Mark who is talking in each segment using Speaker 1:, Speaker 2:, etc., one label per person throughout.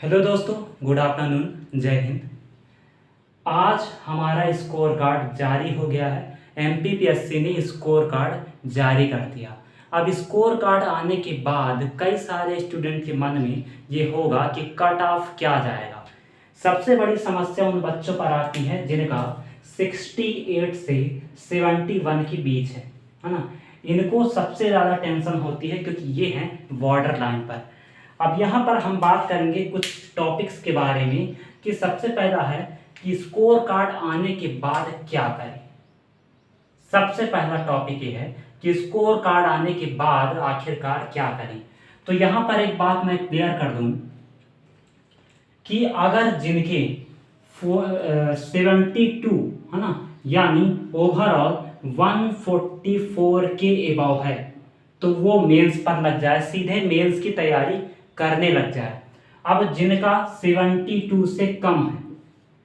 Speaker 1: Hello दोस्तों, good afternoon, जय हिंद। आज हमारा स्कोर कार्ड जारी हो गया है। एमपीपीएससी ने स्कोर कार्ड जारी कर दिया। अब स्कोर कार्ड आने के बाद कई सारे स्टूडेंट के मन में ये होगा कि कट ऑफ क्या जाएगा। सबसे बड़ी समस्या उन बच्चों पर आती है जिनका 68 से 71 के बीच है ना। इनको सबसे ज़्यादा टेंशन होती है क्योंकि ये हैं बॉर्डर लाइन पर। अब यहाँ पर हम बात करेंगे कुछ टॉपिक्स के बारे में कि सबसे पहला है कि स्कोर कार्ड आने के बाद क्या करें। सबसे पहला टॉपिक ये है कि स्कोर कार्ड आने के बाद आखिरकार क्या करें। तो यहाँ पर एक बात मैं क्लियर कर दूं कि अगर जिनके 72 है ना, यानी ओवरऑल 144 के एबव है, तो वो मेंस पर लग जाए, सीधे मेंस की तैयारी करने लग जाए। अब जिनका 72 से कम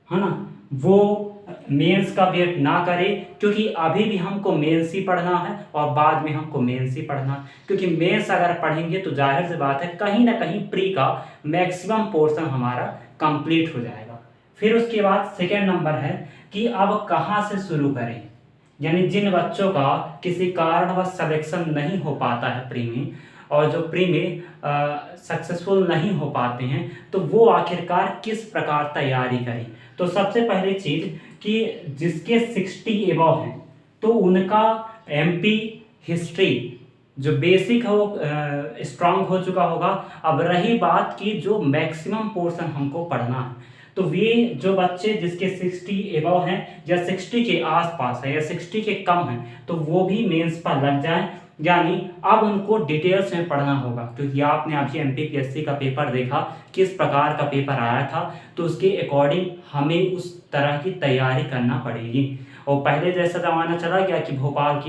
Speaker 1: है ना, वो मेंस का वेट ना करे, क्योंकि अभी भी हमको मेंस ही पढ़ना है और बाद में हमको मेंस ही पढ़ना है। क्योंकि मेंस अगर पढ़ेंगे तो जाहिर सी बात है कहीं ना कहीं प्री का मैक्सिमम पोर्शन हमारा कंप्लीट हो जाएगा। फिर उसके बाद सेकेंड नंबर है कि अब कहाँ से शुरू करें। यानी जिन बच्चों का किसी कारणवश सिलेक्शन नहीं हो पाता है प्री में, और जो प्री में सक्सेसफुल नहीं हो पाते हैं, तो वो आखिरकार किस प्रकार तैयारी करें। तो सबसे पहली चीज़ कि जिसके 60 एबव हैं तो उनका एमपी हिस्ट्री जो बेसिक है वो स्ट्रांग हो चुका होगा। अब रही बात की जो मैक्सिमम पोर्शन हमको पढ़ना है, तो वे जो बच्चे जिसके 60 एबव हैं या 60 के आसपास है या 60 के कम हैं, तो वो भी मेंस पर लग जाएं। यानी अब उनको डिटेल्स में पढ़ना होगा, क्योंकि आपने अभी एमपीपीएससी का पेपर देखा किस प्रकार का पेपर आया था, तो उसके अकॉर्डिंग हमें उस तरह की तैयारी करना पड़ेगी। और पहले जैसा ज़माना चला गया कि भोपाल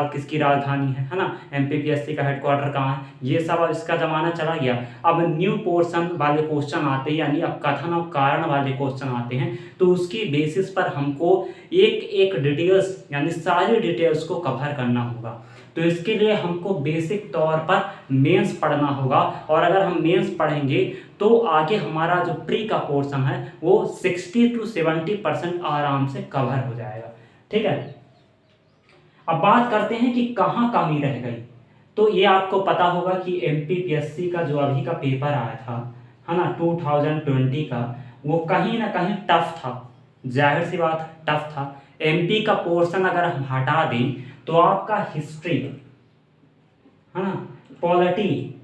Speaker 1: किसकी राजधानी है ना, एमपीपीएससी का हेडक्वार्टर कहाँ है, ये सब अब इसका ज़माना चला गया। अब न्यू पोर्शन वाले क्वेश्चन आते हैं, यानी अब कथन और कारण वाले क्वेश्चन आते हैं, तो उसकी बेसिस पर हमको एक एक डिटेल्स यानी सारी डिटेल्स को कवर करना होगा। तो इसके लिए हमको बेसिक तौर पर मेंस पढ़ना होगा, और अगर हम मेंस पढ़ेंगे तो आगे हमारा जो प्री का पोर्शन है वो 60 to 70% आराम से कवर हो जाएगा। ठीक है, अब बात करते हैं कि कहाँ कमी रह गई। तो ये आपको पता होगा कि एमपीपीएससी का जो अभी का पेपर आया था है ना 2020 का, वो कहीं ना कहीं टफ था। जाहिर सी बात टफ था। एमपी का पोर्शन अगर हम हटा दें तो आपका हिस्ट्री है ना, पॉलिटी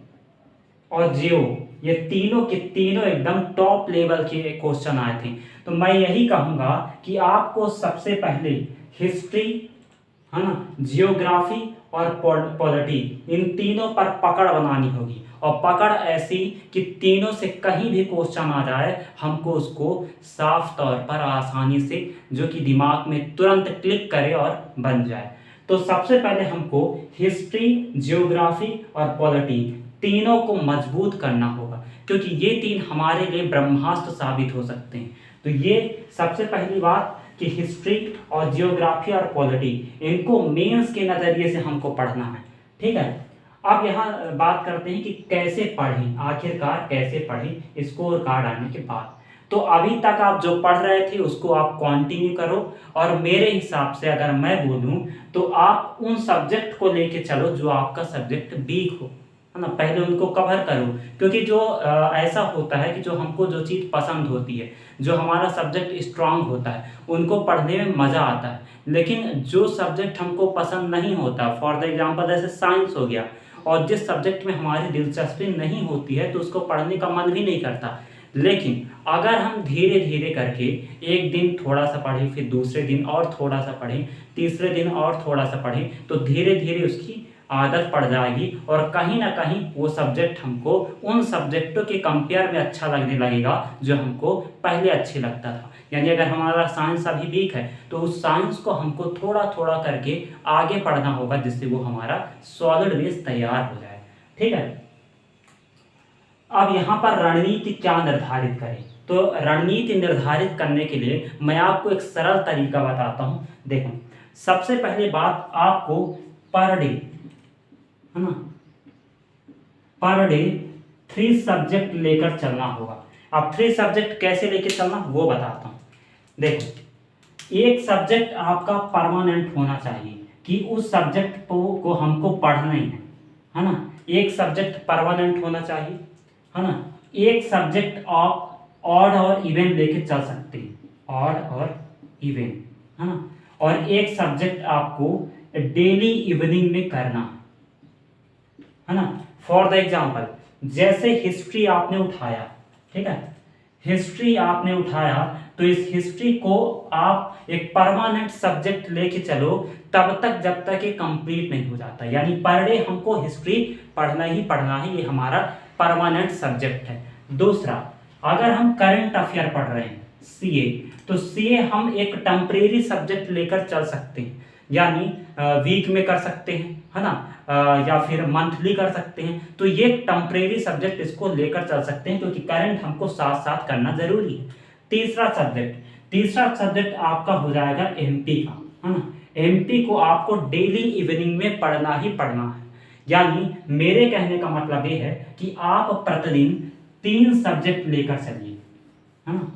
Speaker 1: और जियो, ये तीनों के तीनों एकदम टॉप लेवल के क्वेश्चन आए थे। तो मैं यही कहूँगा कि आपको सबसे पहले हिस्ट्री है ना, जियोग्राफी और पॉलिटी, इन तीनों पर पकड़ बनानी होगी। और पकड़ ऐसी कि तीनों से कहीं भी क्वेश्चन आ जाए हमको उसको साफ तौर पर आसानी से, जो कि दिमाग में तुरंत क्लिक करे और बन जाए। तो सबसे पहले हमको हिस्ट्री, जियोग्राफी और पॉलिटी तीनों को मजबूत करना होगा, क्योंकि ये तीन हमारे लिए ब्रह्मास्त्र साबित हो सकते हैं। तो ये सबसे पहली बात कि हिस्ट्री और जियोग्राफी और पॉलिटी, इनको मेंस के नज़रिए से हमको पढ़ना है। ठीक है, अब यहाँ बात करते हैं कि कैसे पढ़ें, आखिरकार कैसे पढ़ें स्कोर कार्ड आने के बाद। तो अभी तक आप जो पढ़ रहे थे उसको आप कंटिन्यू करो, और मेरे हिसाब से अगर मैं बोलूँ तो आप उन सब्जेक्ट को लेके चलो जो आपका सब्जेक्ट वीक हो, है ना, पहले उनको कवर करो। क्योंकि जो ऐसा होता है कि जो हमको जो चीज़ पसंद होती है, जो हमारा सब्जेक्ट स्ट्रांग होता है, उनको पढ़ने में मज़ा आता है। लेकिन जो सब्जेक्ट हमको पसंद नहीं होता, फॉर द एग्जांपल जैसे साइंस हो गया, और जिस सब्जेक्ट में हमारी दिलचस्पी नहीं होती है तो उसको पढ़ने का मन भी नहीं करता। लेकिन अगर हम धीरे धीरे करके एक दिन थोड़ा सा पढ़ें, फिर दूसरे दिन और थोड़ा सा पढ़ें, तीसरे दिन और थोड़ा सा पढ़ें, तो धीरे धीरे उसकी आदत पड़ जाएगी, और कहीं ना कहीं वो सब्जेक्ट हमको उन सब्जेक्टों के कंपेयर में अच्छा लगने लगेगा जो हमको पहले अच्छे लगता था। यानी अगर हमारा साइंस अभी वीक है तो उस साइंस को हमको थोड़ा थोड़ा करके आगे पढ़ना होगा, जिससे वो हमारा सॉलिड बेस तैयार हो जाए। ठीक है, अब यहाँ पर रणनीति क्या निर्धारित करें। तो रणनीति निर्धारित करने के लिए मैं आपको एक सरल तरीका बताता हूँ। देखो, सबसे पहले बात, आपको पर डे है ना, पर डे 3 सब्जेक्ट लेकर चलना होगा। अब 3 सब्जेक्ट कैसे लेकर चलना वो बताता हूँ। देखो, एक सब्जेक्ट आपका परमानेंट होना चाहिए कि उस सब्जेक्ट को हमको पढ़ना ही है ना। एक सब्जेक्ट परमानेंट होना चाहिए, है ना। एक सब्जेक्ट आप ऑड और इवन लेके चल सकते हैं, ऑड और इवन, है ना। और एक सब्जेक्ट आपको डेली इवनिंग में करना है ना। फॉर द एग्जाम्पल, जैसे हिस्ट्री आपने उठाया, ठीक है, हिस्ट्री आपने उठाया तो इस हिस्ट्री को आप एक परमानेंट सब्जेक्ट लेके चलो तब तक जब तक ये कंप्लीट नहीं हो जाता। यानी पर डे हमको हिस्ट्री पढ़ना ही पढ़ना है, ये हमारा परमानेंट सब्जेक्ट है। दूसरा, अगर हम करंट अफेयर पढ़ रहे हैं सीए, तो सीए हम एक टेम्परेरी सब्जेक्ट लेकर चल सकते हैं, यानी वीक में कर सकते हैं, है ना, या फिर मंथली कर सकते हैं। तो ये टेम्परेरी सब्जेक्ट इसको लेकर चल सकते हैं क्योंकि करंट हमको साथ साथ करना जरूरी है। तीसरा सब्जेक्ट आपका हो जाएगा एमपी का, है ना। एमपी को आपको डेली इवनिंग में पढ़ना ही पढ़ना है। यानी मेरे कहने का मतलब ये है कि आप प्रतिदिन 3 सब्जेक्ट लेकर चलिए, है ना।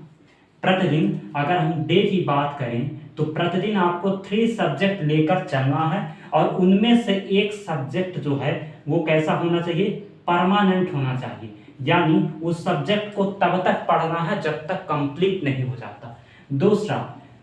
Speaker 1: प्रतिदिन अगर हम डे की बात करें तो प्रतिदिन आपको 3 सब्जेक्ट लेकर चलना है और उनमें से एक सब्जेक्ट जो है वो कैसा होना चाहिए, परमानेंट होना चाहिए। यानी उस सब्जेक्ट को तब तक पढ़ना है जब तक कंप्लीट नहीं हो जाता।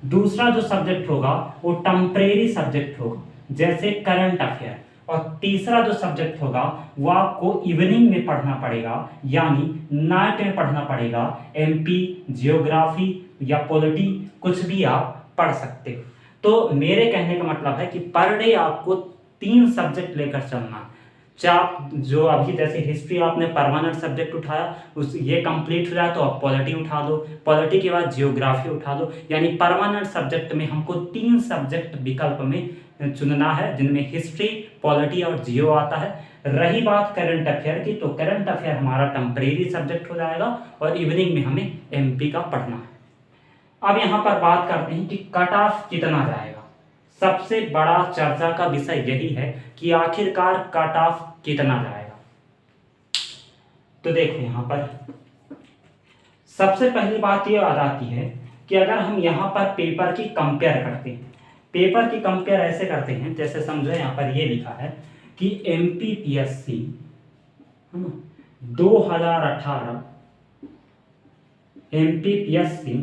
Speaker 1: दूसरा जो सब्जेक्ट होगा वो टेम्परेरी सब्जेक्ट होगा, जैसे करंट अफेयर। और तीसरा जो सब्जेक्ट होगा वो आपको इवनिंग में पढ़ना पड़ेगा, यानी नाइट में पढ़ना पड़ेगा। एमपी, जियोग्राफी या पॉलिटी, कुछ भी आप पढ़ सकते हो। तो मेरे कहने का मतलब है कि पर डे आपको 3 सब्जेक्ट लेकर चलना है। चाहे जो अभी जैसे हिस्ट्री आपने परमानेंट सब्जेक्ट उठाया, उस ये कंप्लीट हो जाए तो आप पॉलिटी उठा लो, पॉलिटी के बाद जियोग्राफी उठा लो। यानी परमानेंट सब्जेक्ट में हमको 3 सब्जेक्ट विकल्प में चुनना है, जिनमें हिस्ट्री, पॉलिटी और जियो आता है। रही बात करंट अफेयर की, तो करंट अफेयर हमारा टेम्परेरी सब्जेक्ट हो जाएगा और इवनिंग में हमें एमपी का पढ़ना है। अब यहाँ पर बात करते हैं कि कट ऑफ कितना जाएगा। सबसे बड़ा चर्चा का विषय यही है कि आखिरकार कट ऑफ कितना जाएगा। तो देखो, यहाँ पर सबसे पहली बात ये आ जाती है कि अगर हम यहाँ पर पेपर की कंपेयर करते हैं, पेपर की कंपेयर ऐसे करते हैं, जैसे समझो यहाँ पर ये लिखा है कि एमपीपीएससी 2018, एमपीपीएससी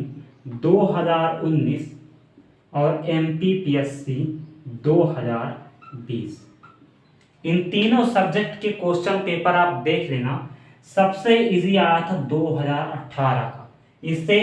Speaker 1: 2019 और एमपीपीएससी 2020, इन तीनों सब्जेक्ट के क्वेश्चन पेपर आप देख लेना। सबसे इजी आया था 2018 का, इससे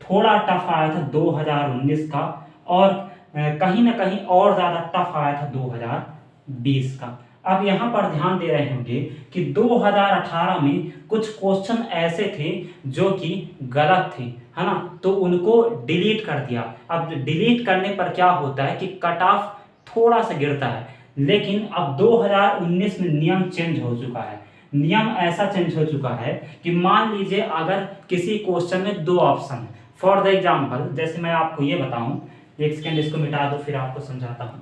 Speaker 1: थोड़ा टफ आया था 2019 का, और कहीं ना कहीं और ज़्यादा टफ आया था 2020 का। अब यहाँ पर ध्यान दे रहे होंगे कि 2018 में कुछ क्वेश्चन ऐसे थे जो कि गलत थे, है ना, तो उनको डिलीट कर दिया। अब डिलीट करने पर क्या होता है कि कट ऑफ थोड़ा सा गिरता है, लेकिन अब 2019 में नियम चेंज हो चुका है। नियम ऐसा चेंज हो चुका है कि मान लीजिए अगर किसी क्वेश्चन में 2 ऑप्शन है, फॉर द एग्जाम्पल जैसे मैं आपको ये बताऊं, एक सेकेंड इसको मिटा दो फिर आपको समझाता हूं।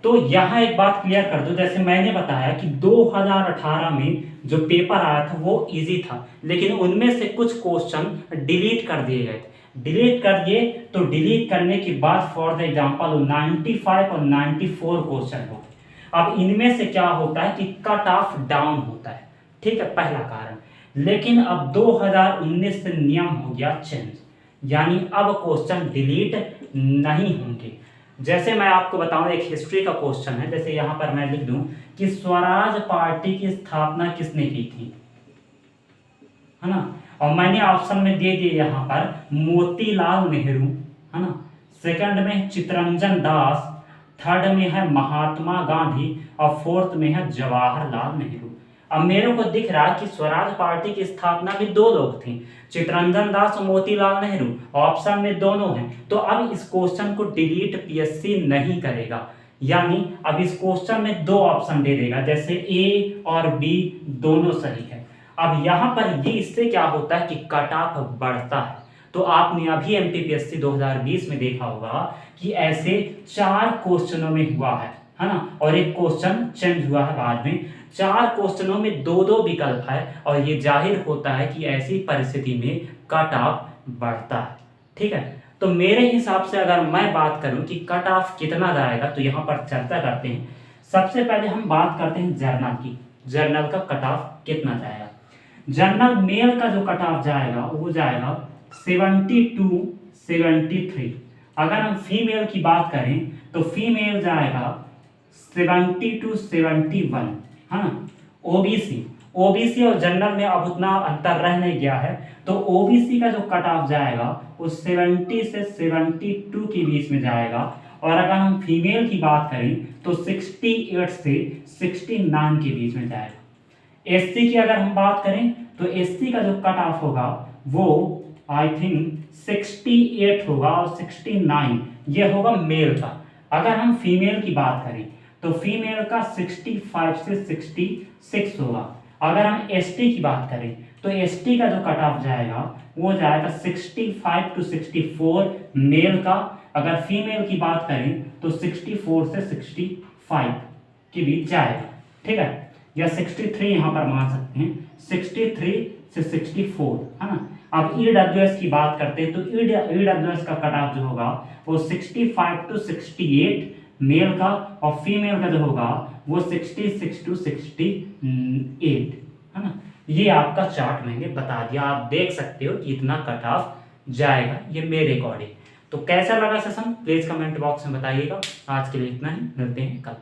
Speaker 1: तो यहाँ एक बात क्लियर कर दो, जैसे मैंने बताया कि 2018 में जो पेपर आया था वो इजी था, लेकिन उनमें से कुछ क्वेश्चन डिलीट कर दिए गए थे। डिलीट कर दिए तो डिलीट करने के बाद फॉर द एग्जांपल 95 और 94 क्वेश्चन हो गए। अब इनमें से क्या होता है कि कट ऑफ डाउन होता है, ठीक है, पहला कारण। लेकिन अब 2019 से नियम हो गया चेंज, यानी अब क्वेश्चन डिलीट नहीं होंगे। जैसे मैं आपको बताऊं, एक हिस्ट्री का क्वेश्चन है, जैसे यहां पर मैं लिख दूं कि स्वराज पार्टी की स्थापना किसने की थी, है ना, और मैंने ऑप्शन में दे दिए यहाँ पर मोतीलाल नेहरू, है ना, सेकंड में चित्तरंजन दास, थर्ड में है महात्मा गांधी और फोर्थ में है जवाहरलाल नेहरू। अब मेरे को दिख रहा है कि स्वराज पार्टी की स्थापना भी 2 लोग थे, चित्तरंजन दास और मोतीलाल नेहरू, ऑप्शन में दोनों हैं। तो अब इस क्वेश्चन को डिलीट पीएससी नहीं करेगा, यानी अब इस क्वेश्चन में 2 ऑप्शन दे देगा, जैसे ए और बी दोनों सही है। अब यहाँ पर ये इससे क्या होता है कि कट ऑफ बढ़ता है। तो आपने अभी एमपीपीएससी 2020 में देखा होगा कि ऐसे 4 क्वेश्चनों में हुआ है ना, और एक क्वेश्चन चेंज हुआ है बाद में। 4 क्वेश्चनों में 2-2 विकल्प है, और ये जाहिर होता है कि ऐसी परिस्थिति में कट ऑफ बढ़ता है। ठीक है, तो मेरे हिसाब से अगर मैं बात करूं कि कट ऑफ कितना जाएगा, तो यहाँ पर चर्चा करते हैं। सबसे पहले हम बात करते हैं जर्नल की। जर्नल का कट ऑफ कितना जाएगा? जनरल मेल का जो कट ऑफ जाएगा वो जाएगा 72 73। अगर हम फीमेल की बात करें तो फीमेल जाएगा 72 71, है ना। ओबीसी और जनरल में अब उतना अंतर रह नहीं गया है, तो ओबीसी का जो कट ऑफ जाएगा वो 70 से 72 के बीच में जाएगा। और अगर हम फीमेल की बात करें तो 68 से 69 के बीच में जाएगा। एससी की अगर हम बात करें तो एससी का जो कट ऑफ होगा वो आई थिंक 68 होगा, और 69 ये होगा मेल का। अगर हम फीमेल की बात करें तो फीमेल का 65 से 66 होगा। अगर हम एसटी की बात करें तो एसटी का जो कट ऑफ जाएगा वो जाएगा 65 to 64 मेल का। अगर फीमेल की बात करें तो 64 से 65 के बीच जाएगा। ठीक है, या 63 यहाँ पर मान सकते हैं, 63 से 64, है ना। अब ईडब्ल्यूएस की बात करते हैं तो ईडब्ल्यूएस का कट ऑफ जो होगा वो 65 to 68 मेल का, और फीमेल का जो होगा वो 66 to 68, है ना। ये आपका चार्ट मैंने बता दिया, आप देख सकते हो कि इतना कट ऑफ जाएगा ये मेरे अकॉर्डिंग। तो कैसा लगा सेशन प्लीज कमेंट बॉक्स में बताइएगा। आज के लिए इतना ही, मिलते हैं कल।